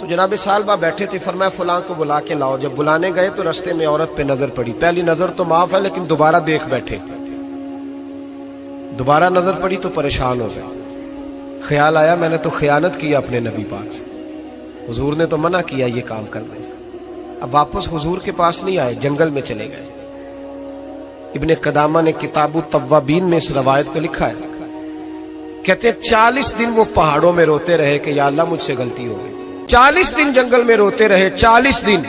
تو جناب سالبہ بیٹھے تھے، فرمایا فلاں کو بلا کے لاؤ۔ جب بلانے گئے تو رستے میں عورت پہ نظر پڑی، پہلی نظر تو معاف ہے لیکن دوبارہ دیکھ بیٹھے، دوبارہ نظر پڑی تو پریشان ہو گئے۔ خیال آیا میں نے تو خیانت کیا اپنے نبی پاک سے، حضور نے تو منع کیا یہ کام کرنے سے۔ اب واپس حضور کے پاس نہیں آئے، جنگل میں چلے گئے۔ ابن قدامہ نے کتاب التوابین میں اس روایت کو لکھا ہے، کہتے ہیں 40 دن وہ پہاڑوں میں روتے رہے کہ یا اللہ مجھ سے غلطی ہو گئی۔ 40 دن جنگل میں روتے رہے، 40 دن۔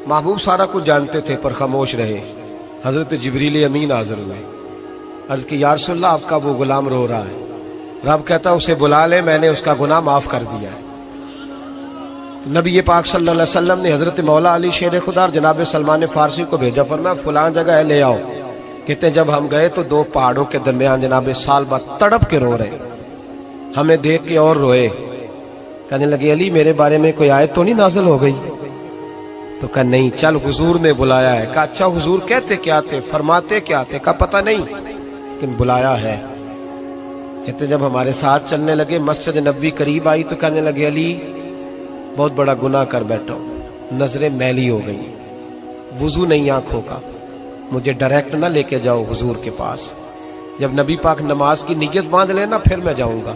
محبوب سارا کچھ جانتے تھے پر خاموش رہے۔ حضرت جبریل امین حاضر ہوئے، عرض کی یا رسول اللہ آپ کا وہ غلام رو رہا ہے۔ رب کہتا اسے بلا لے، میں نے اس کا گناہ معاف کر دیا ہے۔ تو نبی پاک صلی اللہ علیہ وسلم نے حضرت مولا علی شیر خدا اور جناب سلمان فارسی کو بھیجا، فرمایا فلاں جگہ ہے لے آؤ۔ کہتے ہیں جب ہم گئے تو 2 پہاڑوں کے درمیان جناب سالبہ تڑپ کے رو رہے، ہمیں دیکھ کے اور روئے۔ کہنے لگے علی میرے بارے میں کوئی آیت تو نہیں نازل ہو گئی؟ تو کہا نہیں، چل حضور نے بلایا ہے۔ کہا اچھا حضور کہتے کیا تھے، فرماتے کیا تھے؟ کہا پتہ نہیں لیکن بلایا ہے۔ کہتے جب ہمارے ساتھ چلنے لگے، مسجد نبوی قریب آئی تو کہنے لگے علی بہت بڑا گناہ کر بیٹھا ہوں، نظریں میلی ہو گئی، وضو نہیں آنکھوں کا، مجھے ڈائریکٹ نہ لے کے جاؤ حضور کے پاس۔ جب نبی پاک نماز کی نیت باندھ لینا پھر میں جاؤں گا،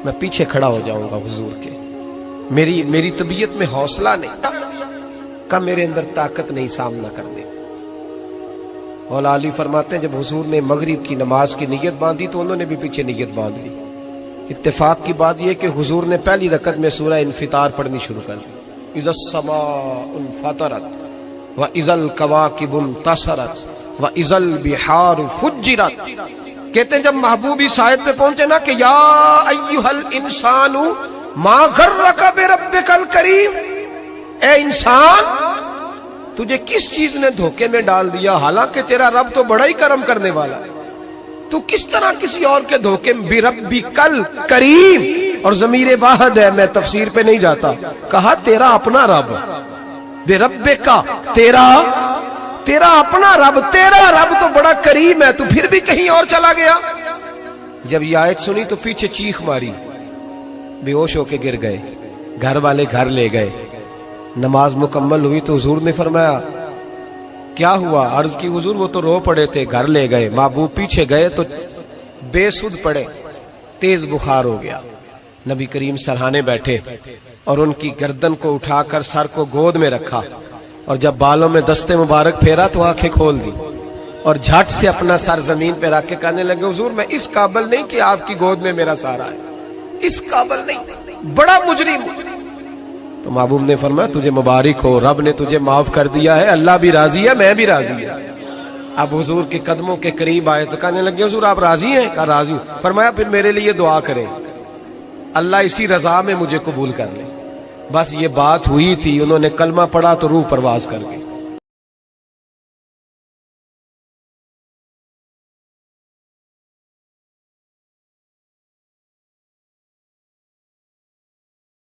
میں پیچھے کھڑا ہو جاؤں گا حضور کے، میری طبیعت میں حوصلہ نہیں، کہ میرے اندر طاقت نہیں سامنا کرنے۔ مولا علی فرماتے ہیں جب حضور نے مغرب کی نماز کی نیت باندھی تو انہوں نے بھی پیچھے نیت باندھ لی۔ اتفاق کی بات یہ کہ حضور نے پہلی رکعت میں سورہ انفطار پڑھنی شروع کر دی، اذا السماء انفطرت واذا الکواکب انتصرت واذا البحار فجرت۔ کہتے ہیں جب محبوب اس آیت پہ پہنچے نا کہ یا ایھا الانسان ما غرک بربک الکریم، اے انسان تجھے کس چیز نے دھوکے میں ڈال دیا، حالانکہ تیرا رب تو بڑا ہی کرم کرنے والا ہے، تو کس طرح کسی اور کے دھوکے میں بربک الکریم، اور ضمیر واحد ہے، میں تفسیر پہ نہیں جاتا، کہا تیرا اپنا رب، بربک تیرا اپنا رب، تیرا رب تو بڑا کریم ہے، تو پھر بھی کہیں اور چلا گیا۔ جب یہ آیت سنی تو پیچھے چیخ ماری، بے ہوش ہو کے گر گئے، گھر والے گھر لے گئے۔ نماز مکمل ہوئی تو حضور نے فرمایا کیا ہوا؟ عرض کی حضور وہ تو رو پڑے تھے، گھر لے گئے۔ محبوب پیچھے گئے تو بے سدھ پڑے، تیز بخار ہو گیا۔ نبی کریم سرہانے بیٹھے اور ان کی گردن کو اٹھا کر سر کو گود میں رکھا، اور جب بالوں میں دستے مبارک پھیرا تو آنکھیں کھول دی، اور جھٹ سے اپنا سر زمین پہ رکھ کے کہنے لگے حضور میں اس قابل نہیں کہ آپ کی گود میں میرا سارا ہے، اس قابل نہیں، بڑا مجرم۔ تو محبوب نے فرمایا تجھے مبارک ہو، رب نے تجھے معاف کر دیا ہے، اللہ بھی راضی ہے، میں بھی راضی ہے۔ اب حضور کے قدموں کے قریب آئے تو کہنے لگے حضور آپ راضی ہیں؟ کہا راضی ہوں۔ فرمایا پھر میرے لیے دعا کریں، اللہ اسی رضا میں مجھے قبول کر لے۔ بس یہ بات ہوئی تھی، انہوں نے کلمہ پڑھا تو روح پرواز کر گئی۔